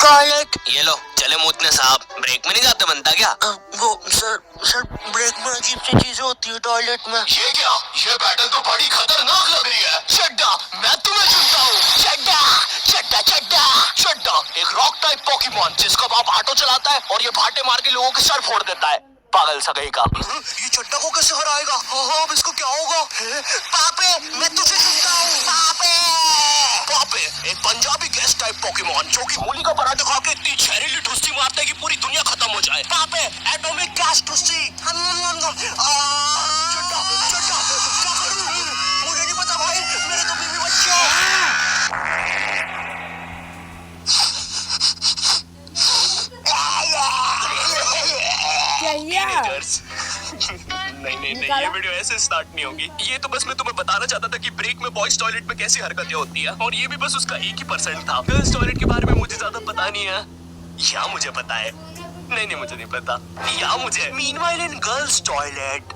Toilet. ये लो चले मूतने साहब, ब्रेक में नहीं जाते बनता क्या? वो सर ब्रेक में अजीब सी चीजें होती है टॉयलेट में। ये क्या? ये बैटल तो बड़ी खतरनाक लग रही है। चड्डा, मैं तुम्हें चुनता हूँ। चड्डा चड्डा चड्डा चड्डा एक रॉक टाइप पोकेमॉन जिसका बाप ऑटो चलाता है और ये भाटे मार के लोगों के सर फोड़ देता है। पागल सगाई का। ये चड्डा को कैसे हराएगा? अब इसको क्या होगा? पापे, मैं तुझे चुनता हूँ। पापे एक पंजाबी गैस टाइप पोकेमॉन जो कि मूली का पराठा खा के इतनी जहरीली ठुस्सी मारता है कि पूरी दुनिया खत्म हो जाए। पापे एटॉमिक गैस ठुस्सी। चड्डा चड्डा क्या करूं? मुझे नहीं पता भाई, मेरे तो बीवी बच्चे नहीं, ये वीडियो ऐसे स्टार्ट नहीं होगी। ये तो बस मैं तुम्हें बताना चाहता था कि ब्रेक में बॉयज टॉयलेट में कैसी हरकतें होती है, और ये भी बस उसका 1% था। गर्ल्स टॉयलेट के बारे में मुझे ज्यादा पता नहीं है, या मुझे पता है? नहीं मुझे नहीं पता, या मुझे। मीनवाइल इन गर्ल्स टॉयलेट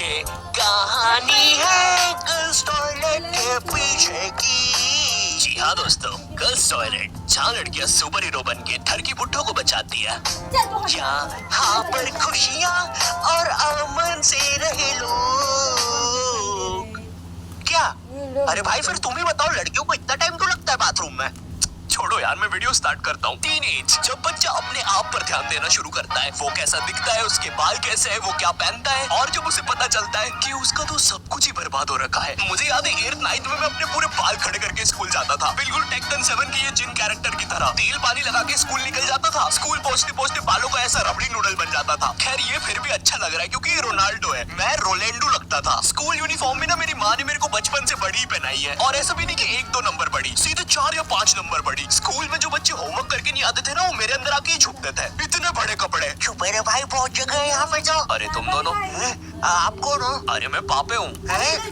ये कहानी है गर्ल्स टॉयलेट के पीछे की। जी हाँ दोस्तों, गर्ल्स टॉयलेट जहाँ लड़कियाँ सुपर हीरो बन के ठरकी बुड्ढों को बचाती है। यहाँ पर खुशियाँ और अमन से रहे लोग। क्या? अरे भाई फिर तुम ही बताओ, लड़कियों को इतना टाइम क्यों लगता है बाथरूम में? छोड़ो यार, मैं वीडियो स्टार्ट करता हूँ। टीनेज, जब बच्चा अपने आप पर ध्यान देना शुरू करता है, वो कैसा दिखता है, उसके बाल कैसे है, वो क्या पहनता है, और जब उसे पता चलता है कि उसका तो सब कुछ ही बर्बाद हो रखा है। मुझे याद है 8th 9th में मैं अपने पूरे बाल खड़े करके स्कूल जाता था, बिल्कुल टेक्टन 7 की ये जिन कैरेक्टर की तरह। तेल पानी लगा के स्कूल निकल जाता था। स्कूल पहुंचते पहुंचते बालों का ऐसा रबड़ी नूडल बन जाता था। खैर ये फिर भी अच्छा लग रहा है क्योंकि ये रोनाल्डो है, मैं रोलेंडो लगता था। स्कूल यूनिफॉर्म में ना मेरी माँ ने मेरे को बचपन से बड़ी पहनाई है, और ऐसा भी नहीं कि 1-2 नंबर बड़ी, सीधे 4 या 5 नंबर बड़ी। स्कूल में जो बच्चे होमवर्क करके नहीं आते थे ना, वो मेरे अंदर आके ही छुपते थे। इतने बड़े कपड़े। चुप रे भाई, बहुत जगह है यहाँ पे। तो अरे तुम दोनों? आप कौन हो? अरे मैं पापे हूँ।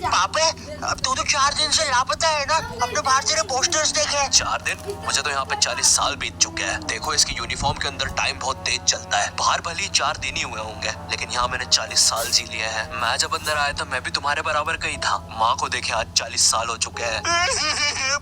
पापे, अब तू तो 4 दिन से लापता है ना? अपने बाहर तेरे पोस्टर्स देखे। 4 दिन? मुझे तो यहाँ पे 40 साल बीत चुके हैं। देखो इसकी यूनिफॉर्म के अंदर टाइम बहुत तेज चलता है। बाहर भले ही 4 दिन ही हुए होंगे, लेकिन यहाँ मैंने 40 साल जी लिए हैं। मैं जब अंदर आया था मैं भी तुम्हारे बराबर का ही था। माँ को देखे आज 40 साल हो चुके हैं।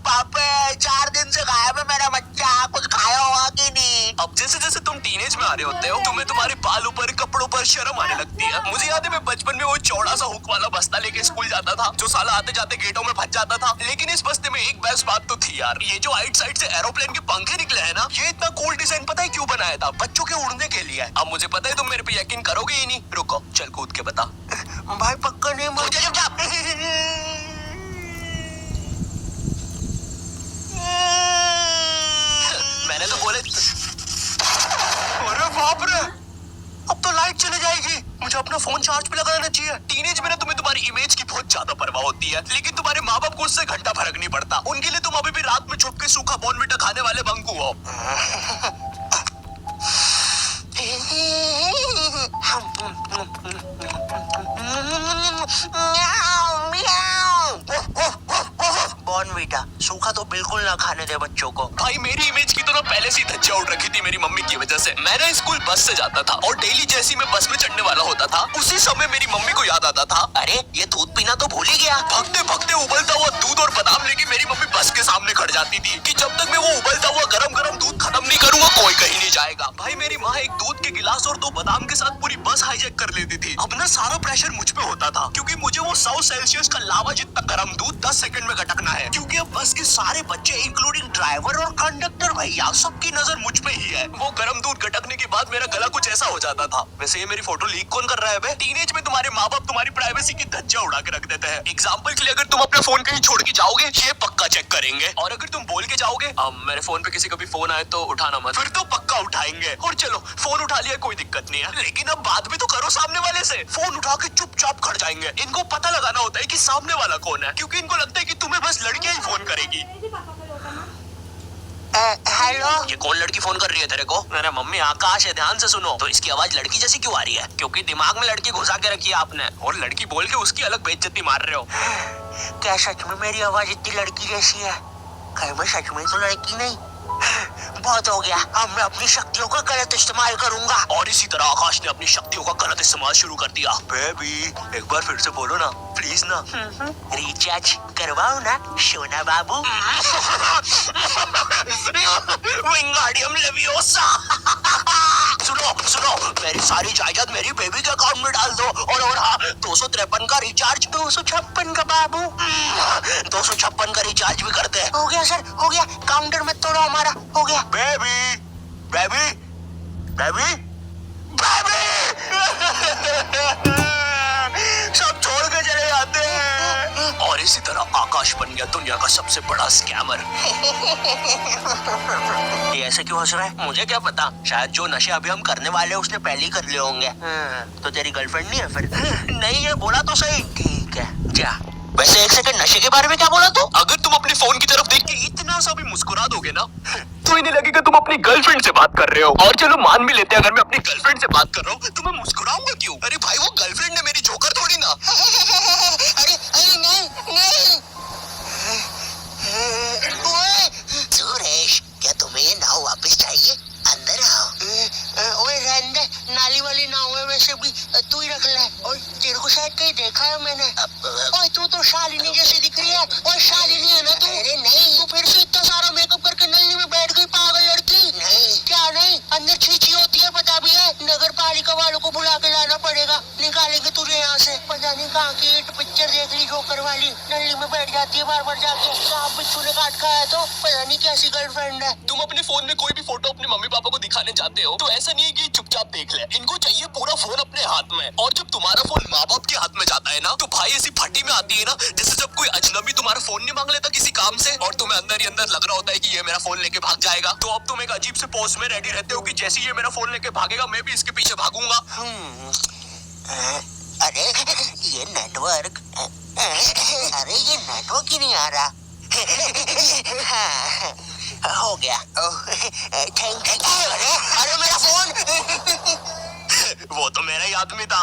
पापे 4 दिन से गायब है मेरा बच्चा, कुछ खाया होगा कि नहीं? अब जैसे जैसे तुम टीनेज में आ रहे होते हो, तुम्हें तुम्हारे बालों पर, कपड़ों पर शर्म आने लगती है। मुझे याद है मैं बचपन में वो चौड़ा सा हुक वाला बस्ता लेके स्कूल जाता था, जो साला आते जाते गेटों में फंस जाता था। लेकिन इस बस्ते में एक बेस्ट बात तो थी यार, ये जो आइट साइड से एरोप्लेन के पंखे निकले हैं ना, ये इतना कूल डिजाइन पता है क्यों बनाया था? बच्चों के उड़ने के लिए। अब मुझे पता है तुम मेरे पे यकीन करोगे ही नहीं। रुको, चल कूद के बता। भाई पक्का नहीं? मुझे मैंने तो बोले। अरे बाप रे, अब तो लाइट चली जाएगी। मुझे अपना फोन चार्ज पे लगाना चाहिए। टीनेज में ना तुम्हें तुम्हारी इमेज की बहुत ज्यादा परवाह होती है, लेकिन तुम्हारे माँ बाप को उससे घंटा फर्क नहीं पड़ता। उनके लिए तुम अभी भी रात में छुप के सूखा बॉर्नविटा खाने वाले बंकू हो। बॉर्नविटा सूखा तो बिल्कुल ना खाने दे बच्चों को। भाई मेरी इमेज की तो ना पहले से ही धज्जिया उड़ रखी थी मेरी मम्मी की वजह से। मैं ना स्कूल बस से जाता था, और डेली जैसे ही मैं बस में चढ़ने वाला होता था, उसी समय मेरी मम्मी को याद आता था, अरे ये दूध पीना तो भूल ही गया। भगते भगते उबलता हुआ दूध और बादाम लेके मेरी मम्मी बस के सामने खड़ जाती थी कि जब तक मैं वो उबलता हुआ गरम गरम दूध खत्म नहीं करूंगा कोई कहीं नहीं जाएगा। भाई मेरी माँ एक दूध के गिलास और 2 बादाम के साथ पूरी बस हाईजैक कर लेती थी। अब ना सारा प्रेशर मुझ पे होता था, क्योंकि मुझे वो 100 सेल्सियस का लावा जितना गरम दूध 10 सेकंड में गटकना है, क्योंकि अब बस के सारे बच्चे इंक्लूडिंग ड्राइवर और कंडक्टर भैया सबकी नजर मुझ पे ही है। वो गरम दूध गटकने के बाद मेरा गला कुछ ऐसा हो जाता था। वैसे ये मेरी फोटो लीक कौन कर रहा है बे? टीनेज में तुम्हारे माँ बाप तुम्हारी प्राइवेसी की धज्जियां उड़ा के रख देते हैं। एग्जाम्पल के लिए अगर तुम अपना फोन कहीं छोड़ के जाओगे, ये पक्का चेक करेंगे, और अगर तुम बोल के जाओगे मेरे फोन पे किसी का भी फोन आए तो उठाना मत, फिर तो पक्का उठाएंगे। और चलो फोन उठा लिया कोई दिक्कत नहीं है, लेकिन अब बात भी तो करो सामने वाले से। फोन उठा के चुपचाप खड़ जाएंगे। इनको पता लगाना होता है कि सामने वाला कौन है, क्योंकि इनको लगता है कि तुम्हें बस लड़कियां ही फोन करेगी। हेलो, ये कौन लड़की फोन कर रही है तेरे को? मेरा मम्मी आकाश है, ध्यान से सुनो। तो इसकी आवाज लड़की जैसी क्यों आ रही है? क्योंकि दिमाग में लड़की घुसा के रखी है आपने, और लड़की बोल के उसकी अलग बेइज्जती मार रहे हो। क्या सच में मेरी आवाज इतनी लड़की जैसी है? कहीं मैं सच में तो लड़की नहीं? बहुत हो गया, अब मैं अपनी शक्तियों का गलत इस्तेमाल करूंगा। और इसी तरह आकाश ने अपनी शक्तियों का गलत इस्तेमाल शुरू कर दिया। बेबी एक बार फिर से बोलो ना प्लीज ना। रिचार्ज करवाओ ना सोना बाबू। विंगाडियम लेवियोसा। सुनो सुनो, मेरी सारी जायदाद मेरी बेबी के अकाउंट में डाल दो। और हाँ, 253 का रिचार्ज। 256 का बाबू। 256 का रिचार्ज भी करते हैं। हो गया सर, हो गया, काउंटर मत तोड़ो हमारा, हो गया। Baby baby baby baby. सब छोड़ के चले जाते हैं। और इसी तरह आकाश बन गया दुनिया का सबसे बड़ा स्कैमर। ये ऐसे क्यों हंस रहा है? मुझे क्या पता, शायद जो नशे अभी हम करने वाले हैं उसने पहले ही कर लिए होंगे। तो तेरी गर्लफ्रेंड नहीं है फिर? नहीं है, बोला तो सही। ठीक है, जा। वैसे एक सेकंड, नशे के बारे में क्या बोला? तो अगर तुम अपने फोन की तरफ देख के इतना सा भी मुस्कुरा दोगे ना, तो इन्हें लगेगा तुम अपनी गर्लफ्रेंड से बात कर रहे हो। और चलो मान भी लेते हैं अगर मैं अपनी गर्लफ्रेंड से बात कर रहा हूँ, तो मैं मुस्कुराऊंगा क्यों? अरे भाई वो गर्लफ्रेंड है मेरी, जोकर थोड़ी ना। अरे अरे नहीं नहीं। सुरेश, क्या तुम्हें ये नाव वापस चाहिए? अंदर आओ। ओए रहने दे, नाली वाली नाव है वैसे भी, तू ही रख ले। और तेरे को शायद कहीं देखा है मैंने। ओए तू तो शालिनी जैसी दिख रही है। ओए शालिनी है ना तू? अरे नहीं। तू फिर से इतना सारा मेकअप करके नल्ली में बैठ गई पागल लड़की। नहीं। क्या नहीं? अंदर छींची होती है पता भी है। नगर पालिका वालों को बुला के लाना पड़ेगा, निकालेंगे तुझे यहाँ से। पता नहीं कहाँ की हिट पिक्चर देख ली जोकर वाली, नल्ली में बैठ जाती है बार बार जाके। सांप बिच्छू ने काट खाया तो पता नहीं कैसी गर्लफ्रेंड है। तुम अपने फोन में कोई भी फोटो अपने मम्मी पापा को दिखाने जाते हो तो ऐसा नहीं है कि चुपचाप देख ले, इनको चाहिए पूरा फोन अपने हाथ में। और जब तुम्हारा फोन माँ बाप के हाथ में जाता है ना, तो भाई ऐसी फटी में आती है ना, जैसे जब कोई अजनबी तुम्हारा फोन नहीं मांग लेता किसी काम से, और तुम्हें अंदर ही अंदर लग रहा होता है कि ये मेरा फोन लेके भाग जाएगा। तो अब तुम एक अजीब से पोज में रेडी रहते हो कि जैसे ये मेरा फोन लेके भागेगा मैं भी इसके पीछे भागूंगा। अरे ये नेटवर्क, अरे ये नेटवर्क ही नहीं आ रहा। हो गया। Thank you. अरे मेरा फोन। वो तो मेरा ही आदमी था।